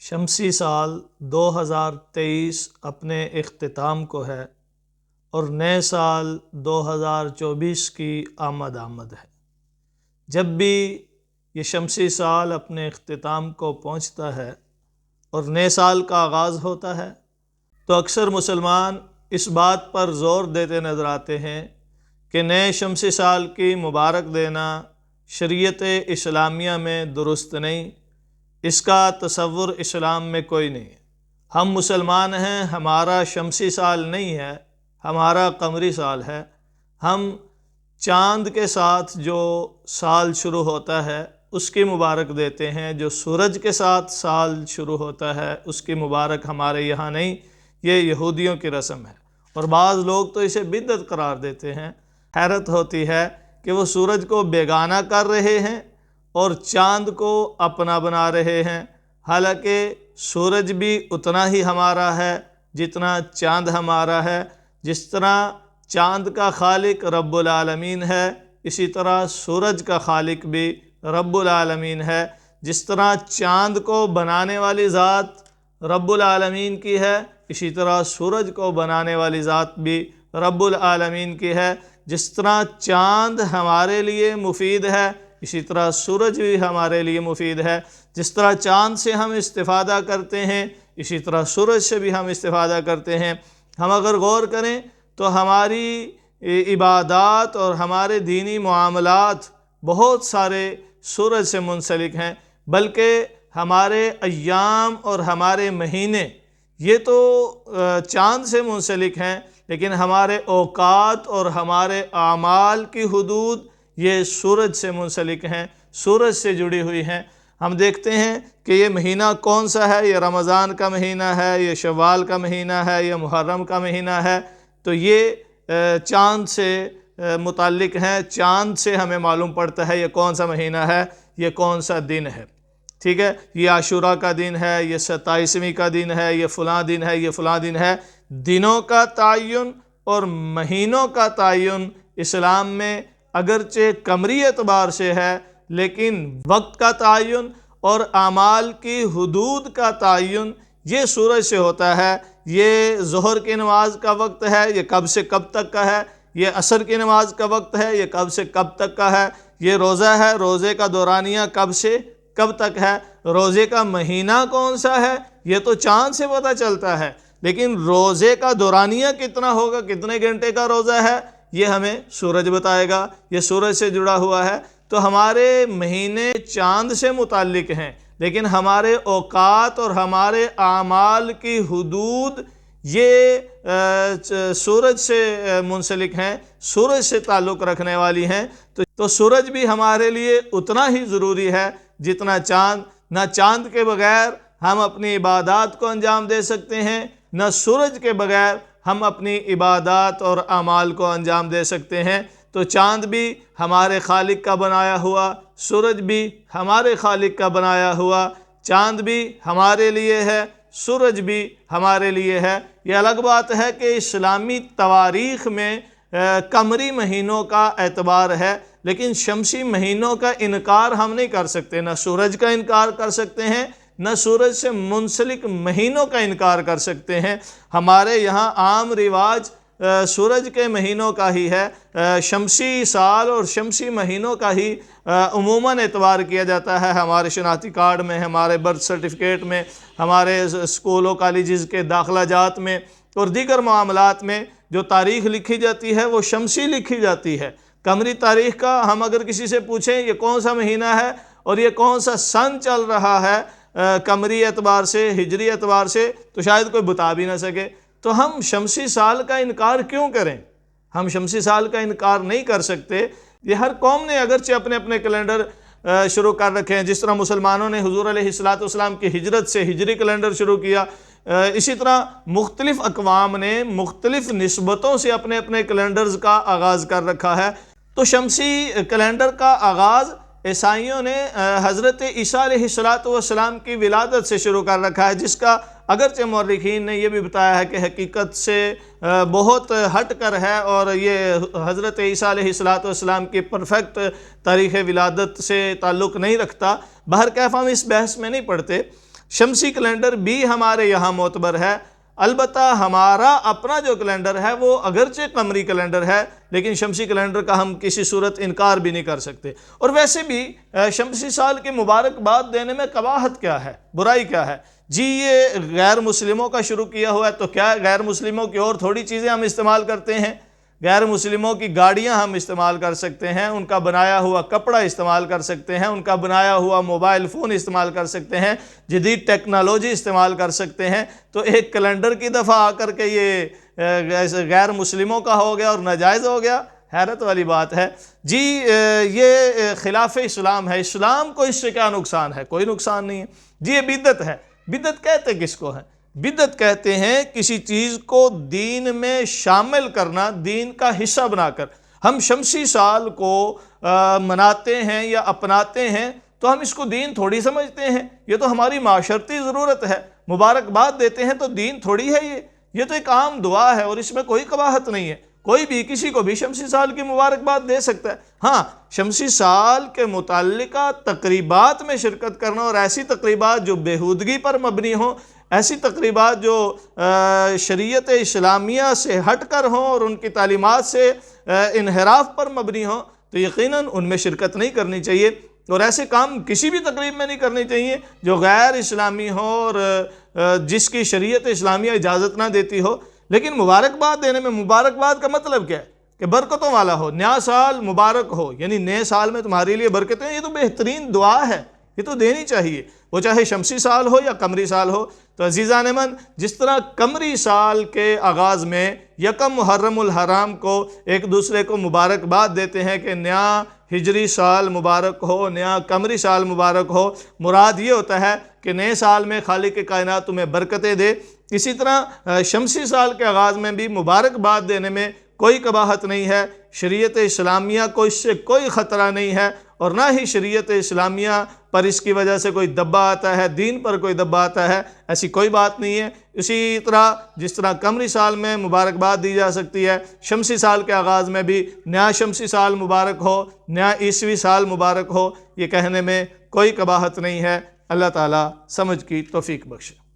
شمسی سال 2023 اپنے اختتام کو ہے اور نئے سال 2024 کی آمد ہے۔ جب بھی یہ شمسی سال اپنے اختتام کو پہنچتا ہے اور نئے سال کا آغاز ہوتا ہے تو اکثر مسلمان اس بات پر زور دیتے نظر آتے ہیں کہ نئے شمسی سال کی مبارک دینا شریعت اسلامیہ میں درست نہیں، اس کا تصور اسلام میں کوئی نہیں ہے۔ ہم مسلمان ہیں، ہمارا شمسی سال نہیں ہے، ہمارا قمری سال ہے۔ ہم چاند کے ساتھ جو سال شروع ہوتا ہے اس کی مبارک دیتے ہیں، جو سورج کے ساتھ سال شروع ہوتا ہے اس کی مبارک ہمارے یہاں نہیں، یہ یہودیوں کی رسم ہے اور بعض لوگ تو اسے بدعت قرار دیتے ہیں۔ حیرت ہوتی ہے کہ وہ سورج کو بیگانہ کر رہے ہیں اور چاند کو اپنا بنا رہے ہیں، حالانکہ سورج بھی اتنا ہی ہمارا ہے جتنا چاند ہمارا ہے۔ جس طرح چاند کا خالق رب العالمین ہے، اسی طرح سورج کا خالق بھی رب العالمین ہے۔ جس طرح چاند کو بنانے والی ذات رب العالمین کی ہے، اسی طرح سورج کو بنانے والی ذات بھی رب العالمین کی ہے۔ جس طرح چاند ہمارے لیے مفید ہے، اسی طرح سورج بھی ہمارے لیے مفید ہے۔ جس طرح چاند سے ہم استفادہ کرتے ہیں، اسی طرح سورج سے بھی ہم استفادہ کرتے ہیں۔ ہم اگر غور کریں تو ہماری عبادات اور ہمارے دینی معاملات بہت سارے سورج سے منسلک ہیں، بلکہ ہمارے ایام اور ہمارے مہینے یہ تو چاند سے منسلک ہیں، لیکن ہمارے اوقات اور ہمارے اعمال کی حدود یہ سورج سے منسلک ہیں، سورج سے جڑی ہوئی ہیں۔ ہم دیکھتے ہیں کہ یہ مہینہ کون سا ہے، یہ رمضان کا مہینہ ہے، یہ شوال کا مہینہ ہے، یہ محرم کا مہینہ ہے، تو یہ چاند سے متعلق ہیں۔ چاند سے ہمیں معلوم پڑتا ہے یہ کون سا مہینہ ہے، یہ کون سا دن ہے، ٹھیک ہے۔ یہ عاشوراء کا دن ہے، یہ 27ویں کا دن ہے، یہ فلاں دن ہے، یہ فلاں دن ہے۔ دنوں کا تعین اور مہینوں کا تعین اسلام میں اگرچہ قمری اعتبار سے ہے، لیکن وقت کا تعین اور اعمال کی حدود کا تعین یہ سورج سے ہوتا ہے۔ یہ ظہر کی نماز کا وقت ہے، یہ کب سے کب تک کا ہے۔ یہ عصر کی نماز کا وقت ہے، یہ کب سے کب تک کا ہے۔ یہ روزہ ہے، روزے کا دورانیہ کب سے کب تک ہے۔ روزے کا مہینہ کون سا ہے یہ تو چاند سے پتہ چلتا ہے، لیکن روزے کا دورانیہ کتنا ہوگا، کتنے گھنٹے کا روزہ ہے، یہ ہمیں سورج بتائے گا، یہ سورج سے جڑا ہوا ہے۔ تو ہمارے مہینے چاند سے متعلق ہیں، لیکن ہمارے اوقات اور ہمارے اعمال کی حدود یہ سورج سے منسلک ہیں، سورج سے تعلق رکھنے والی ہیں۔ تو سورج بھی ہمارے لیے اتنا ہی ضروری ہے جتنا چاند۔ نہ چاند کے بغیر ہم اپنی عبادات کو انجام دے سکتے ہیں، نہ سورج کے بغیر ہم اپنی عبادات اور اعمال کو انجام دے سکتے ہیں۔ تو چاند بھی ہمارے خالق کا بنایا ہوا، سورج بھی ہمارے خالق کا بنایا ہوا۔ چاند بھی ہمارے لیے ہے، سورج بھی ہمارے لیے ہے۔ یہ الگ بات ہے کہ اسلامی تواریخ میں قمری مہینوں کا اعتبار ہے، لیکن شمسی مہینوں کا انکار ہم نہیں کر سکتے۔ نہ سورج کا انکار کر سکتے ہیں، نہ سورج سے منسلک مہینوں کا انکار کر سکتے ہیں۔ ہمارے یہاں عام رواج سورج کے مہینوں کا ہی ہے، شمسی سال اور شمسی مہینوں کا ہی عموماً اعتبار کیا جاتا ہے۔ ہمارے شناختی کارڈ میں، ہمارے برتھ سرٹیفکیٹ میں، ہمارے اسکولوں کالجز کے داخلہ جات میں اور دیگر معاملات میں جو تاریخ لکھی جاتی ہے وہ شمسی لکھی جاتی ہے۔ قمری تاریخ کا ہم اگر کسی سے پوچھیں یہ کون سا مہینہ ہے اور یہ کون سا سن چل رہا ہے قمری اعتبار سے، ہجری اعتبار سے، تو شاید کوئی بتا بھی نہ سکے۔ تو ہم شمسی سال کا انکار کیوں کریں؟ ہم شمسی سال کا انکار نہیں کر سکتے۔ یہ ہر قوم نے اگرچہ اپنے اپنے کیلنڈر شروع کر رکھے ہیں، جس طرح مسلمانوں نے حضور علیہ السلام کی ہجرت سے ہجری کیلنڈر شروع کیا، اسی طرح مختلف اقوام نے مختلف نسبتوں سے اپنے اپنے کیلنڈرز کا آغاز کر رکھا ہے۔ تو شمسی کیلنڈر کا آغاز عیسائیوں نے حضرت عیسیٰ علیہ السلام کی ولادت سے شروع کر رکھا ہے، جس کا اگرچہ مورخین نے یہ بھی بتایا ہے کہ حقیقت سے بہت ہٹ کر ہے اور یہ حضرت عیسیٰ علیہ السلام کی پرفیکٹ تاریخ ولادت سے تعلق نہیں رکھتا۔ بہرکیف ہم اس بحث میں نہیں پڑھتے۔ شمسی کیلنڈر بھی ہمارے یہاں معتبر ہے، البتہ ہمارا اپنا جو کیلنڈر ہے وہ اگرچہ قمری کیلنڈر ہے لیکن شمسی کیلنڈر کا ہم کسی صورت انکار بھی نہیں کر سکتے۔ اور ویسے بھی شمسی سال کی مبارکباد دینے میں قباحت کیا ہے، برائی کیا ہے؟ جی یہ غیر مسلموں کا شروع کیا ہوا ہے، تو کیا غیر مسلموں کی اور تھوڑی چیزیں ہم استعمال کرتے ہیں؟ غیر مسلموں کی گاڑیاں ہم استعمال کر سکتے ہیں، ان کا بنایا ہوا کپڑا استعمال کر سکتے ہیں، ان کا بنایا ہوا موبائل فون استعمال کر سکتے ہیں، جدید ٹیکنالوجی استعمال کر سکتے ہیں، تو ایک کیلنڈر کی دفعہ آ کر کے یہ غیر مسلموں کا ہو گیا اور ناجائز ہو گیا؟ حیرت والی بات ہے۔ جی یہ خلاف اسلام ہے، اسلام کو اس سے کیا نقصان ہے؟ کوئی نقصان نہیں ہے۔ جی یہ بدعت ہے۔ بدعت کہتے کس کو ہے؟ بدعت کہتے ہیں کسی چیز کو دین میں شامل کرنا، دین کا حصہ بنا کر۔ ہم شمسی سال کو مناتے ہیں یا اپناتے ہیں تو ہم اس کو دین تھوڑی سمجھتے ہیں، یہ تو ہماری معاشرتی ضرورت ہے۔ مبارکباد دیتے ہیں تو دین تھوڑی ہے یہ تو ایک عام دعا ہے اور اس میں کوئی قباحت نہیں ہے۔ کوئی بھی کسی کو بھی شمسی سال کی مبارکباد دے سکتا ہے۔ ہاں شمسی سال کے متعلقہ تقریبات میں شرکت کرنا اور ایسی تقریبات جو بیہودگی پر مبنی ہوں، ایسی تقریبات جو شریعت اسلامیہ سے ہٹ کر ہوں اور ان کی تعلیمات سے انحراف پر مبنی ہوں، تو یقیناً ان میں شرکت نہیں کرنی چاہیے، اور ایسے کام کسی بھی تقریب میں نہیں کرنی چاہیے جو غیر اسلامی ہو اور جس کی شریعت اسلامیہ اجازت نہ دیتی ہو۔ لیکن مبارکباد دینے میں مبارکباد کا مطلب کیا ہے؟ کہ برکتوں والا ہو، نیا سال مبارک ہو، یعنی نئے سال میں تمہارے لیے برکتیں ہیں، یہ تو بہترین دعا ہے، یہ تو دینی چاہیے، وہ چاہے شمسی سال ہو یا قمری سال ہو۔ تو عزیزان من، جس طرح قمری سال کے آغاز میں یکم محرم الحرام کو ایک دوسرے کو مبارکباد دیتے ہیں کہ نیا ہجری سال مبارک ہو، نیا قمری سال مبارک ہو، مراد یہ ہوتا ہے کہ نئے سال میں خالق کائنات تمہیں برکتیں دے، اسی طرح شمسی سال کے آغاز میں بھی مبارکباد دینے میں کوئی قباحت نہیں ہے۔ شریعت اسلامیہ کو اس سے کوئی خطرہ نہیں ہے، اور نہ ہی شریعت اسلامیہ پر اس کی وجہ سے کوئی دبا آتا ہے، دین پر کوئی دبا آتا ہے، ایسی کوئی بات نہیں ہے۔ اسی طرح جس طرح قمری سال میں مبارکباد دی جا سکتی ہے، شمسی سال کے آغاز میں بھی نیا شمسی سال مبارک ہو، نیا عیسوی سال مبارک ہو، یہ کہنے میں کوئی قباحت نہیں ہے۔ اللہ تعالیٰ سمجھ کی توفیق بخشے۔